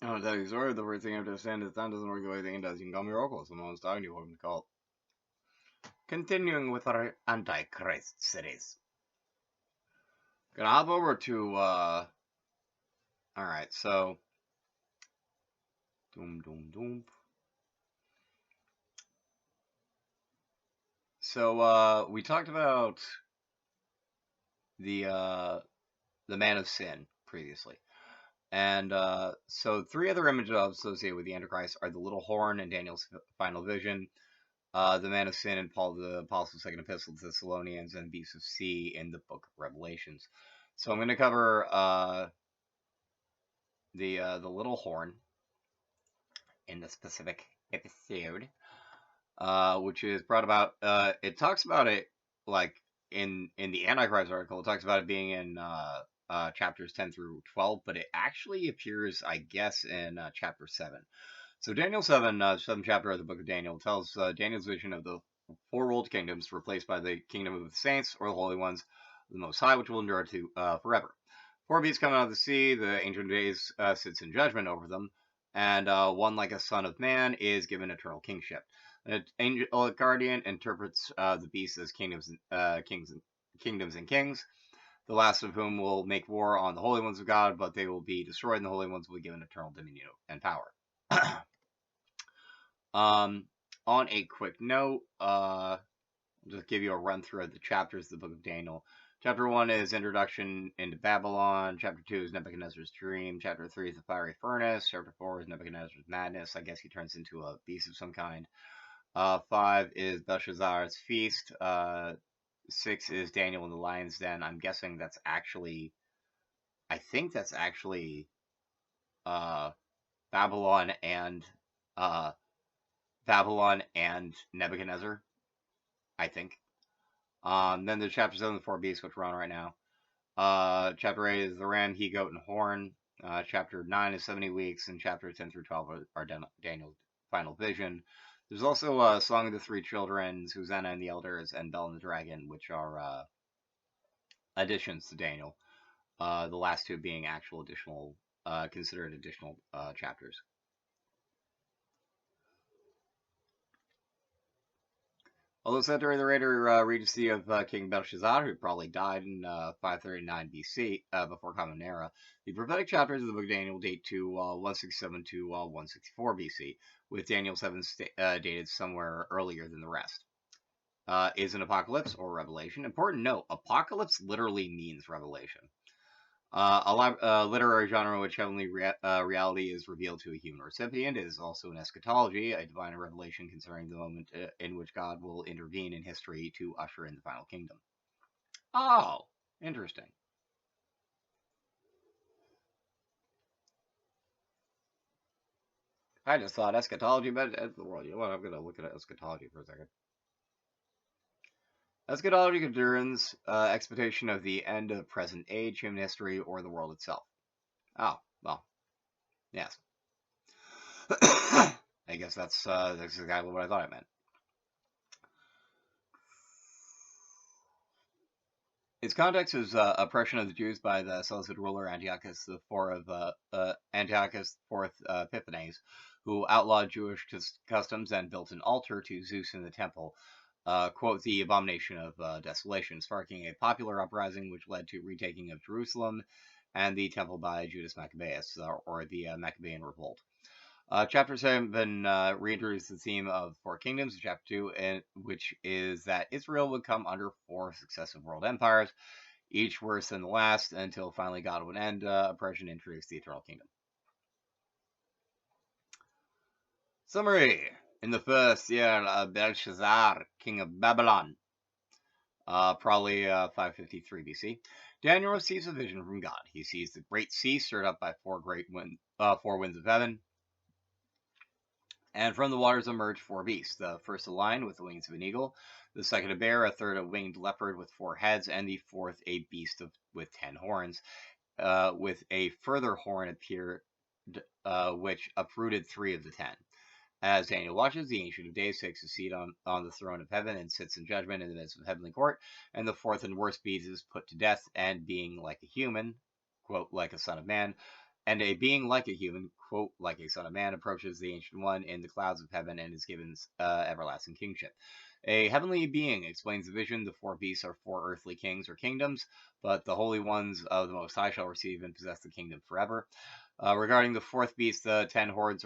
I'll tell you, sorry, the first thing I have to understand is time doesn't work the way I think it does. You can call me Rocco, someone was talking to you, what to call it. Continuing with our Antichrist series. Gonna hop over to, alright, so, doom, doom, doom. So, we talked about the Man of Sin previously. And so three other images associated with the Antichrist are the little horn in Daniel's final vision, the Man of Sin in Paul the Apostle's second epistle to Thessalonians, and the Beast of Sea in the Book of Revelations. So I'm going to cover the little horn in the specific episode, which is brought about. It talks about it like in the Antichrist article. It talks about it being in chapters 10 through 12, but it actually appears, I guess, in chapter 7. So Daniel 7, 7th chapter of the book of Daniel, tells Daniel's vision of the four world kingdoms replaced by the kingdom of the saints, or the holy ones, the Most High, which will endure to forever. Four beasts come out of the sea, the Ancient of Days sits in judgment over them, and one like a son of man is given eternal kingship. An angelic guardian interprets the beasts as kingdoms and kings, the last of whom will make war on the holy ones of God, but they will be destroyed, and the holy ones will be given eternal dominion and power. On a quick note, I'll just give you a run through of the chapters of the book of Daniel. Chapter 1 is Introduction into Babylon. Chapter 2 is Nebuchadnezzar's Dream. Chapter 3 is the Fiery Furnace. Chapter 4 is Nebuchadnezzar's Madness. I guess he turns into a beast of some kind. 5 is Belshazzar's Feast. 6 is Daniel in the Lion's Den. I'm guessing that's actually... I think that's actually Babylon and Nebuchadnezzar, I think. Then there's chapter 7, the four beasts, which we're on right now. Chapter 8 is the ram, he goat, and horn. Chapter 9 is 70 weeks, and chapters 10 through 12 are Daniel's final vision. There's also Song of the Three Children, Susanna and the Elders, and Bel and the Dragon, which are additions to Daniel. The last two being actual additional, considered additional chapters. Although set during the later regency of King Belshazzar, who probably died in 539 BC, before Common Era, the prophetic chapters of the book of Daniel date to 167 to 164 BC, with Daniel 7 dated somewhere earlier than the rest. Is an apocalypse or revelation? Important note, apocalypse literally means revelation. A literary genre in which heavenly reality is revealed to a human recipient. It is also an eschatology, a divine revelation concerning the moment in which God will intervene in history to usher in the final kingdom. Oh, interesting. I just thought eschatology, but the world. You know what? I'm going to look at eschatology for a second. Eschatology concerns expectation of the end of present age, human history, or the world itself. Oh, well, yes. I guess that's exactly what I thought it meant. Its context is oppression of the Jews by the Seleucid ruler Antiochus IV Epiphanes, who outlawed Jewish customs and built an altar to Zeus in the temple, quote, the abomination of desolation, sparking a popular uprising which led to retaking of Jerusalem and the temple by Judas Maccabeus, or the Maccabean Revolt. Chapter 7 reintroduces the theme of four kingdoms. Chapter 2, which is that Israel would come under four successive world empires, each worse than the last, until finally God would end oppression and introduce the eternal kingdom. Summary. In the first year of Belshazzar, king of Babylon, probably 553 BC, Daniel receives a vision from God. He sees the great sea stirred up by four winds of heaven, and from the waters emerged four beasts. The first a lion with the wings of an eagle, the second a bear, a third a winged leopard with four heads, and the fourth a beast with 10 horns. With a further horn appeared, which uprooted 3 of the 10. As Daniel watches, the Ancient of Days takes a seat on the throne of heaven and sits in judgment in the midst of the heavenly court, and the fourth and worst beast is put to death, and being like a human, quote, like a son of man, and a being like a human, quote, like a son of man, approaches the Ancient One in the clouds of heaven and is given everlasting kingship. A heavenly being explains the vision. The four beasts are four earthly kings or kingdoms, but the holy ones of the Most High shall receive and possess the kingdom forever. Regarding the fourth beast, the 10 hordes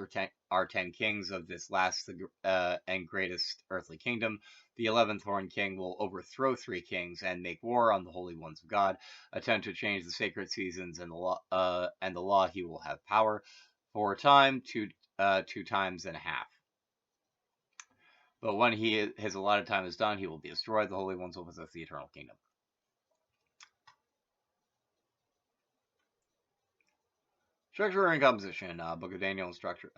are 10 kings of this last and greatest earthly kingdom. The 11th horned king will overthrow 3 kings and make war on the holy ones of God, attempt to change the sacred seasons and the law. He will have power for time, 2 times and a half. But when his allotted time is done, he will be destroyed. The holy ones will possess the eternal kingdom. Structure and composition, Book of Daniel and structure.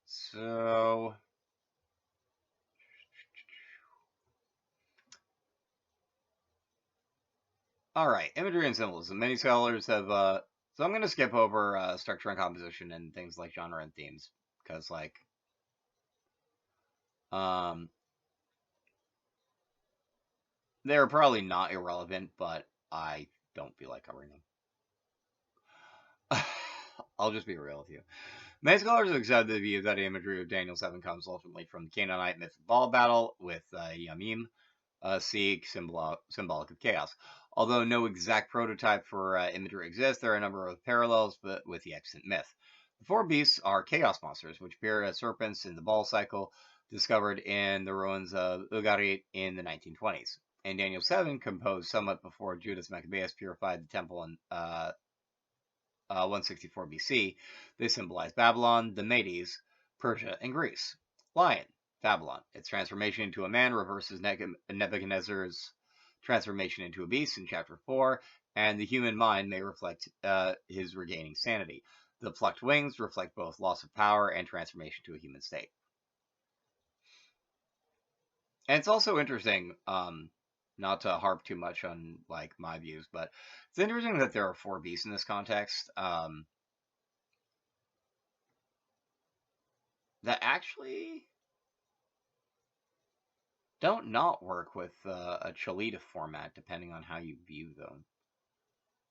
So all right, imagery and symbolism. Many scholars have. So I'm going to skip over structure and composition and things like genre and themes because, like, they're probably not irrelevant, but I don't feel like covering them. I'll just be real with you. Many scholars have accepted the view that the imagery of Daniel 7 comes ultimately from the Canaanite myth of Baal battle with Yamim, Sieg, symbolic of chaos. Although no exact prototype for imagery exists, there are a number of parallels with the extant myth. The four beasts are chaos monsters, which appear as serpents in the Baal cycle, discovered in the ruins of Ugarit in the 1920s. In Daniel 7, composed somewhat before Judas Maccabeus purified the temple in 164 BC, they symbolize Babylon, the Medes, Persia, and Greece. Lion, Babylon. Its transformation into a man reverses Nebuchadnezzar's transformation into a beast in chapter 4, and the human mind may reflect his regaining sanity. The plucked wings reflect both loss of power and transformation to a human state. And it's also interesting, not to harp too much on like my views, but it's interesting that there are four beasts in this context. That actually don't not work with a Cholita format, depending on how you view them.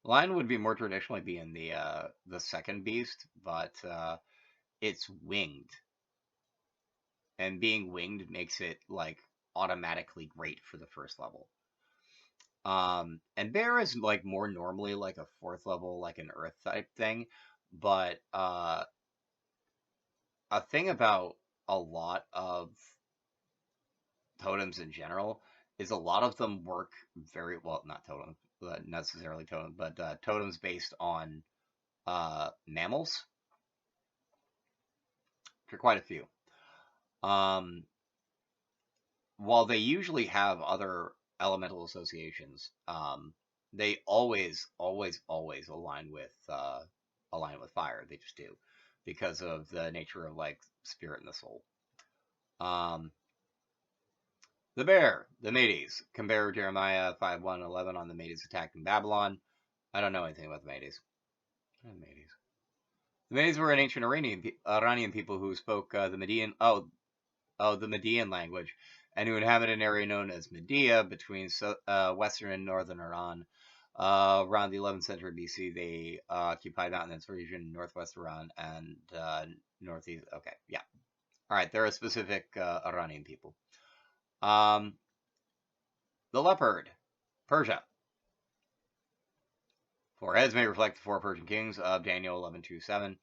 Lion would be more traditionally be in the second beast, but it's winged, and being winged makes it like automatically great for the first level. And bear is like more normally like a fourth level, like an earth type thing, but a thing about a lot of totems in general is a lot of them work very well, not totems, necessarily totems, but totems based on mammals. For quite a few. While they usually have other elemental associations, they always align with fire. They just do, because of the nature of like spirit and the soul. The bear, the Medes. Compare Jeremiah 5:1-11 on the Medes attacking Babylon. I don't know anything about the Medes. The Medes were an ancient Iranian people who spoke the Median language, and who inhabited an area known as Media between western and northern Iran. Around the 11th century BC, they occupied mountainous region, northwest Iran, and northeast. Okay, yeah. All right, they're a specific Iranian people. The leopard, Persia. Four heads may reflect the four Persian kings of Daniel 11:2-7.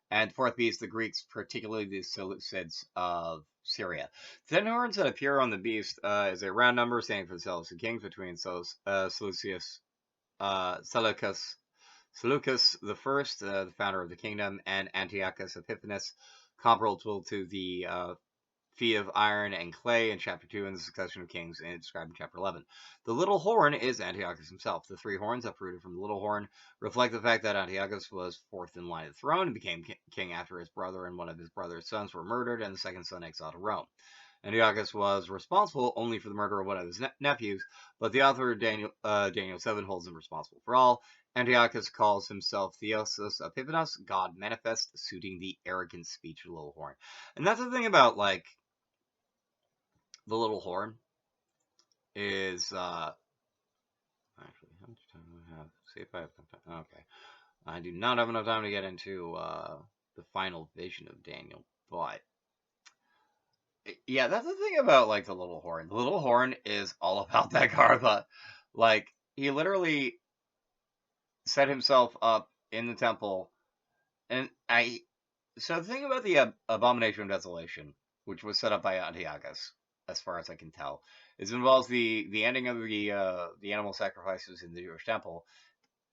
And fourth beast, the Greeks, particularly the Seleucids of Syria. The 10 horns that appear on the beast is a round number standing for the Seleucid kings between Seleucus the First, the founder of the kingdom, and Antiochus Epiphanes, comparable to the feet of iron and clay in chapter 2 and the succession of kings described in chapter 11. The little horn is Antiochus himself. The 3 horns uprooted from the little horn reflect the fact that Antiochus was fourth in line of the throne and became king after his brother and one of his brother's sons were murdered and the second son exiled to Rome. Antiochus was responsible only for the murder of one of his nephews, but the author of Daniel 7 holds him responsible for all. Antiochus calls himself Theosis Epiphanes, God manifest, suiting the arrogant speech of the little horn. And that's the thing about, like, the little horn is, actually, how much time do I have? See if I have time. Okay. I do not have enough time to get into the final vision of Daniel, but yeah, that's the thing about like the little horn. The little horn is all about that Garba. Like he literally set himself up in the temple, and I. So the thing about the abomination of desolation, which was set up by Antiochus, as far as I can tell, is involves the ending of the animal sacrifices in the Jewish temple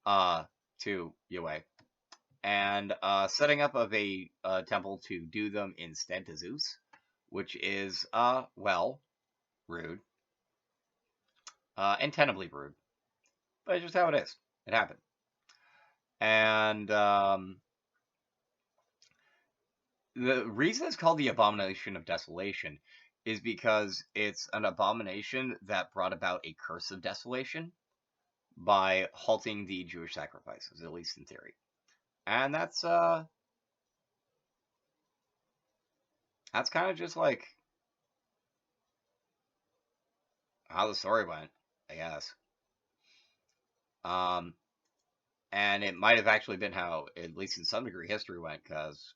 uh, to Yahweh, and setting up of a temple to do them instead to Zeus, which is well rude, intentionally rude, but it's just how it is. It happened, and the reason it's called the abomination of desolation is because it's an abomination that brought about a curse of desolation by halting the Jewish sacrifices, at least in theory. And that's kind of just like how the story went, I guess. Um, and it might have actually been how, at least in some degree, history went, because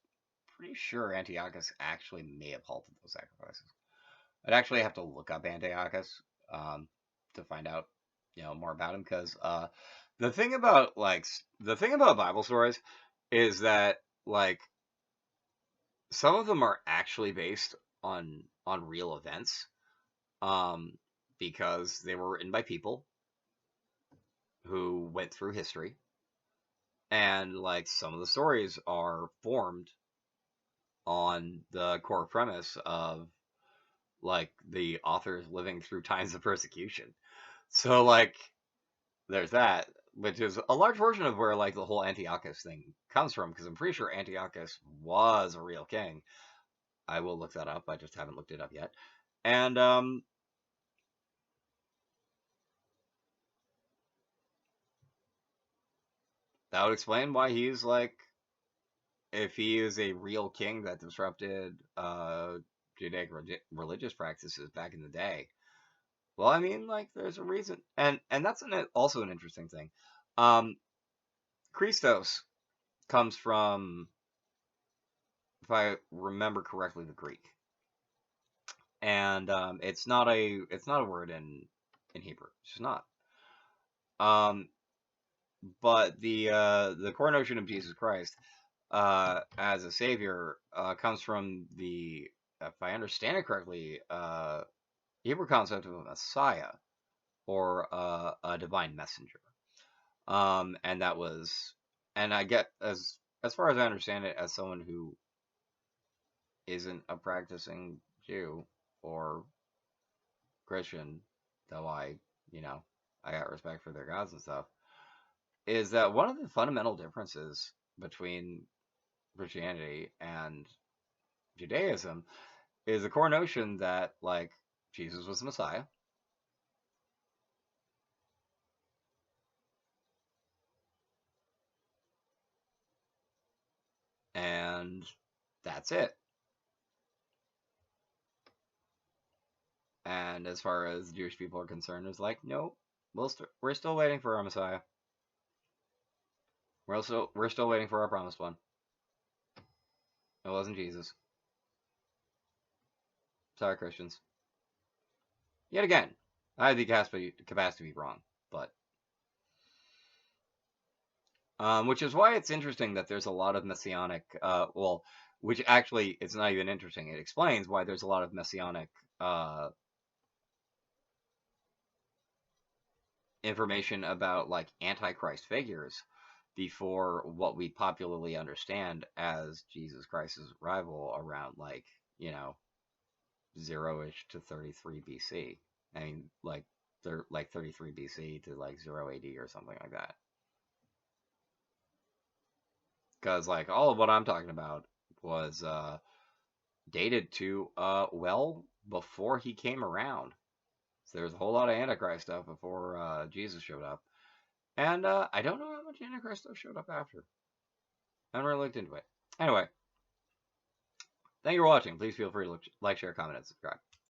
pretty sure Antiochus actually may have halted those sacrifices. I'd actually have to look up Antiochus to find out, more about him, because the thing about Bible stories is that like some of them are actually based on real events, um, because they were written by people who went through history, and like some of the stories are formed on the core premise of like the authors living through times of persecution. So like there's that, which is a large portion of where like the whole Antiochus thing comes from, because I'm pretty sure Antiochus was a real king. I will look that up. I just haven't looked it up yet. And that would explain why he's like, if he is a real king that disrupted Judaic religious practices back in the day. Well, I mean, like, there's a reason, and that's also an interesting thing. Um, Christos comes from, if I remember correctly, the Greek, and it's not a word in Hebrew. It's just not. Um, but the core notion of Jesus Christ as a savior comes from the, if I understand it correctly, Hebrew concept of a Messiah, or a divine messenger. And that was, and I get, as far as I understand it, as someone who isn't a practicing Jew or Christian, though I got respect for their gods and stuff, is that one of the fundamental differences between Christianity and Judaism is the core notion that like Jesus was the Messiah, and that's it. And as far as Jewish people are concerned, it's like, nope, we're still waiting for our Messiah. We're still waiting for our promised one. It wasn't Jesus. Sorry, Christians. Yet again, I have the capacity to be wrong, but which is why it's interesting that there's a lot of messianic. Which actually it's not even interesting. It explains why there's a lot of messianic information about like Antichrist figures before what we popularly understand as Jesus Christ's arrival around like, 0-ish to 33 BC. I mean, like they're like 33 BC to like 0 AD or something like that. Because like all of what I'm talking about was dated to well before he came around. So there's a whole lot of Antichrist stuff before Jesus showed up. And I don't know how much Antichrist stuff showed up after. I haven't really looked into it. Anyway, thank you for watching. Please feel free to like, share, comment, and subscribe.